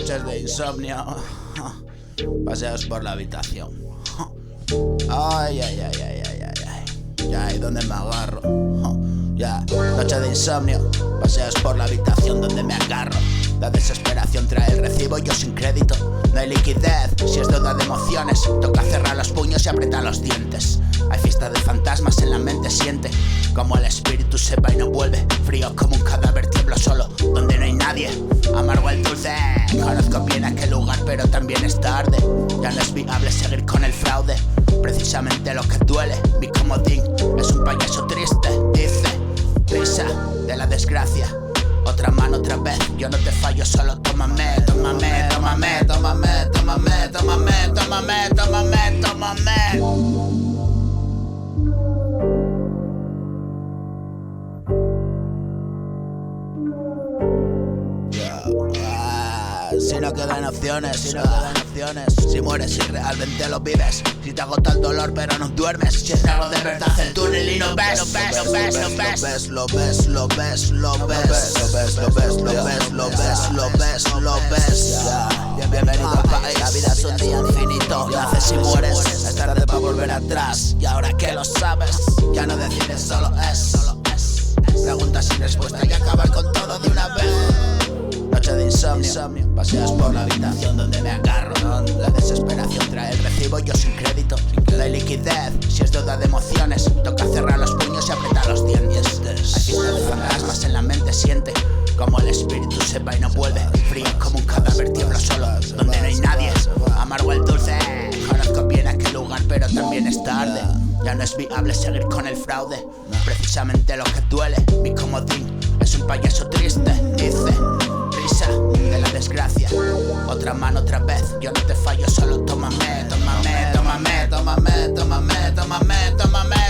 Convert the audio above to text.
Noches de insomnio, paseos por la habitación. Ay, ay, ay, ay, ay, ay, ay. Ya, ¿y dónde me agarro? Ya, noche de insomnio, paseos por la habitación donde me agarro. La desesperación trae el recibo, yo sin crédito. No hay liquidez, si es deuda de emociones. Toca cerrar los puños y apretar los dientes. Hay fiesta de fantasmas en la mente, siente como el espíritu se va y no vuelve. Frío como un cadáver, tiemblo solo, donde no hay nadie. Amargo el dulce, conozco bien aquel lugar, pero también es tarde. Ya no es viable seguir con el fraude. Precisamente lo que duele, mi comodín es un payaso triste, dice. Risa de la desgracia. Otra mano, otra vez, yo no te fallo, solo tómame, tómame, tómame, tómame, tómame, tómame, tómame, tómame, tómame. Si no quedan opciones, si mueres y realmente lo vives, si te agota el dolor pero no duermes, si es algo de verdad el túnel y no ves, lo ves, lo ves, lo ves, lo ves, lo ves, lo ves, lo ves, lo ves, lo ves, lo ves, lo ves, lo ves. Bienvenido al país, la vida es un día infinito. Naces y mueres, es tarde para volver atrás. Y ahora que lo sabes, ya no decides, solo es. Preguntas sin respuesta y acabar con todo de una vez. Noche de insomnio, paseos por la habitación donde me agarro. La desesperación trae el recibo, yo sin crédito. No hay liquidez, si es deuda de emociones. Toca cerrar los puños y apretar los dientes. Hay fiesta de fantasmas en la mente, siente como el espíritu se va y no vuelve. Frío como un cadáver, tiemblo solo, donde no hay nadie. Amargo el dulce, conozco bien aquel lugar, pero también es tarde. Ya no es viable seguir con el fraude. Precisamente lo que duele, mi comodín es un payaso triste, dice. Risa de la desgracia. Otra mano, otra vez, yo no te fallo, solo tómame, tómame, tómame, tómame, tómame, tómame, tómame.